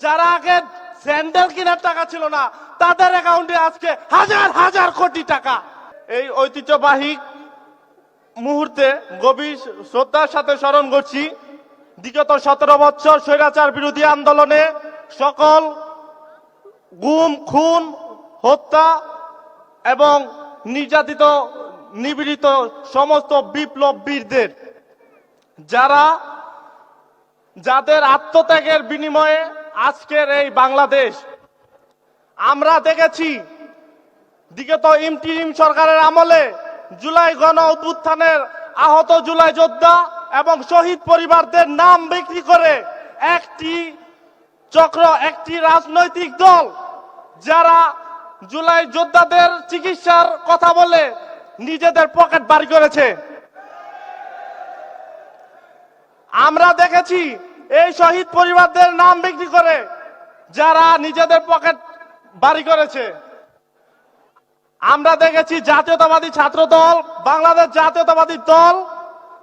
যারা আগে স্যান্ডেল কেনার টাকা ছিল না, তাদের অ্যাকাউন্টে আজকে হাজার হাজার কোটি টাকা। এই ঐতিহ্যবাহী মুহূর্তে গভীর শ্রদ্ধার সাথে স্মরণ করছি বিগত 17 বছর স্বৈরাচার বিরোধী আন্দোলনে সকল গুম, খুন, হত্যা এবং নির্যাতিত নিপীড়িত সমস্ত বিপ্লব বীরদের, যাদের আত্মত্যাগের বিনিময়ে আজকের এই বাংলাদেশ। আমরা দেখেছি বিগত ইন্টিরিম সরকারের আমলে জুলাই গণ অভ্যুত্থানের আহত জুলাই যোদ্ধা এবং শহীদ পরিবারদের নাম বিক্রি করে একটি চক্র, একটি রাজনৈতিক দল, যারা জুলাই যোদ্ধাদের চিকিৎসার কথা বলে নিজেদের পকেট বাড়ি করেছে। আমরা দেখেছি এই শহীদ পরিবারদের নাম বিক্রি করে যারা নিজেদের পকেট বাড়ি করেছে। আমরা দেখেছি জাতীয়তাবাদী ছাত্র দল, বাংলাদেশ জাতীয়তাবাদী দল,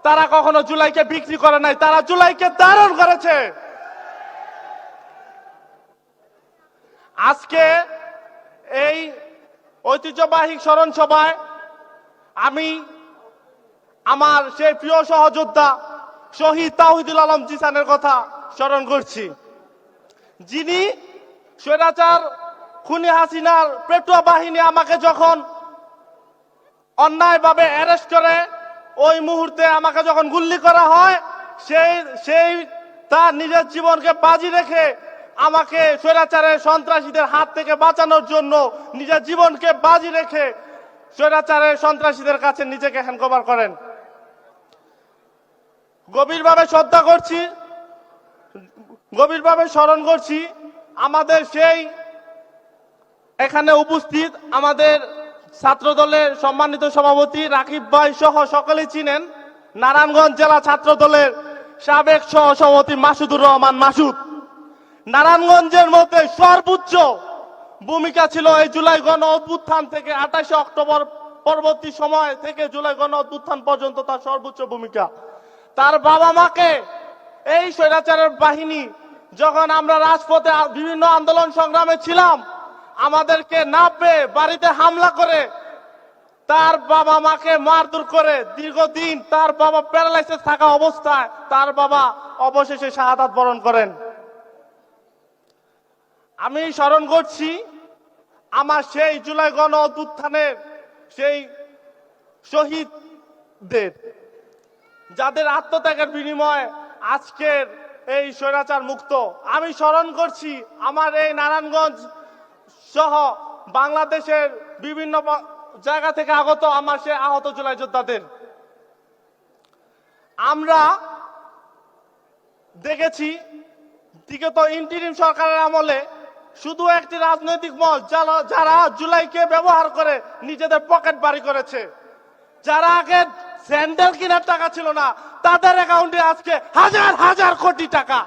তারা কখনো জুলাইকে বিক্রি করে নাই, তারা জুলাইকে ধারণ করেছে। আজকে এই ঐতিহ্যবাহী স্মরণ সভায় আমি আমার সেই প্রিয় সহযোদ্ধা শহীদ তাওহিদুল আলম জিসানের কথা স্মরণ করছি, যিনি স্বৈরাচার খুনি হাসিনার পেটুয়া বাহিনী আমাকে যখন অন্যায়ভাবে অ্যারেস্ট করে, ওই মুহূর্তে আমাকে যখন গুলি করা হয়, সেই তার নিজের জীবনকে বাজি রেখে আমাকে স্বৈরাচারের সন্ত্রাসীদের হাত থেকে বাঁচানোর জন্য নিজের জীবনকে বাজি রেখে স্বৈরাচারের সন্ত্রাসীদের কাছে নিজেকে হ্যান্ডওভার করেন। গভীরভাবে শ্রদ্ধা করছি, গভীরভাবে স্মরণ করছি আমাদের সেই এখানে উপস্থিত আমাদের ছাত্র দলের সম্মানিত সভাপতি রাকিব ভাই সহ সকলেই চিনেন, নারায়ণগঞ্জ জেলা ছাত্র দলের সাবেক সহ সভাপতি মাসুদুর রহমান মাসুদ। নারায়ণগঞ্জের মধ্যে সর্বোচ্চ ভূমিকা ছিল এই জুলাই গণ অভ্যুত্থান থেকে 28 অক্টোবর পরবর্তী সময় থেকে জুলাই গণ অভ্যুত্থান পর্যন্ত তার সর্বোচ্চ ভূমিকা। তার বাবা মাকে এই স্বৈরাচারের বাহিনী যখন আমরা রাজপথে বিভিন্ন আন্দোলন সংগ্রামে ছিলাম, আমাদেরকে না পেয়ে বাড়িতে হামলা করে তার বাবা মাকে মারধর করে দীর্ঘদিন তার বাবা প্যারালাইসিস থাকা অবস্থায় তার বাবা অবশেষে শাহাদাত বরণ করেন। আমি স্মরণ করছি আমার সেই জুলাই গণ অভ্যুত্থানের সেই শহীদদের, যাদের আত্মত্যাগের বিনিময়ে আজকের এই স্বৈরাচার মুক্ত। আমি স্মরণ করছি আমার এই নারায়ণগঞ্জ সহ বাংলাদেশের বিভিন্ন জায়গা থেকে আগত আমার সে আহত জুলাই যোদ্ধাদের। আমরা দেখেছি বিগত ইন্টিরিম সরকারের আমলে শুধু একটি রাজনৈতিক মহল যারা জুলাইকে ব্যবহার করে নিজেদের পকেট বাড়ি করেছে। যারা আগে স্যান্ডেল কেনার টাকা ছিল না, তাদের অ্যাকাউন্টে আজকে হাজার হাজার কোটি টাকা।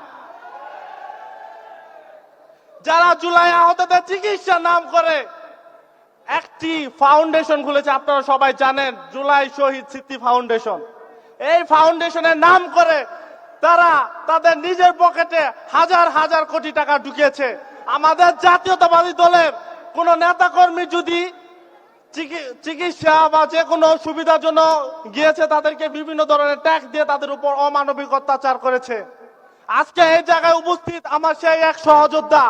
যারা জুলাই আহতদের চিকিৎসার নাম করে একটি ফাউন্ডেশন খুলেছে, আপনারা সবাই জানেন, জুলাই শহীদ স্মৃতি ফাউন্ডেশন। এই ফাউন্ডেশনের নাম করে তারা তাদের নিজের পকেটে হাজার হাজার কোটি টাকা ঢুকিয়েছে। আমাদের জাতীয়তাবাদী দলের কোন নেতাকর্মী যদি চিকিৎসা বা যে কোনো সুবিধার জন্য গিয়েছে, তাদেরকে বিভিন্ন ধরনের ট্যাক্স দিয়ে তাদের উপর অমানবিক অত্যাচার করেছে। আজকে এই জায়গায় উপস্থিত আমার সেই এক সহযোদ্ধা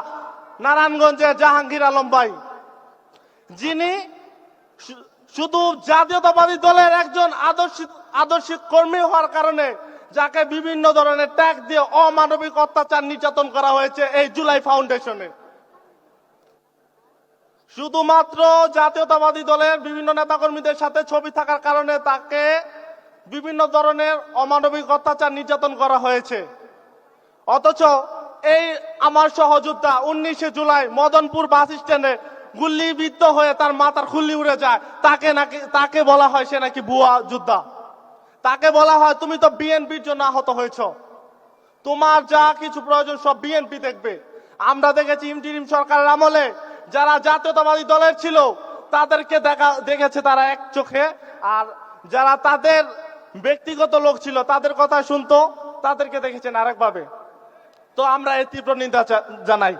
নারায়ণগঞ্জের জাহাঙ্গীর আলম ভাই, যিনি শুধু জাতীয়তাবাদী দলের একজন আদর্শিক কর্মী হওয়ার কারণে যাকে বিভিন্ন ধরনের ট্যাক্স দিয়ে অমানবিক অত্যাচার নির্যাতন করা হয়েছে এই জুলাই ফাউন্ডেশনে। শুধুমাত্র জাতীয়তাবাদী দলের বিভিন্ন নেতাকর্মীদের সাথে ছবি থাকার কারণে তাকে বিভিন্ন ধরনের অমানবিক অত্যাচার নির্যাতন করা হয়েছে। অথচ এই আমার সহযোদ্ধা 19 জুলাই মদনপুর বাস স্ট্যান্ডে গুলিবিদ্ধ হয়ে তার মাথার খুলি উড়ে যায়, তাকে বলা হয় সে নাকি ভুয়া যোদ্ধা। তাকে বলা হয় তুমি তো বিএনপির জন্য আহত হয়েছ, তোমার যা কিছু প্রয়োজন সব বিএনপি দেখবে। আমরা দেখেছি ইন্টিরিম সরকারের আমলে যারা জাতীয়তাবাদী দলের ছিল তাদেরকে দেখেছে তারা এক চোখে, আর যারা তাদের ব্যক্তিগত লোক ছিল তাদের কথা শুনতো তাদেরকে দেখেছেন আরেকভাবে। তো আমরা এর তীব্র নিন্দা জানাই।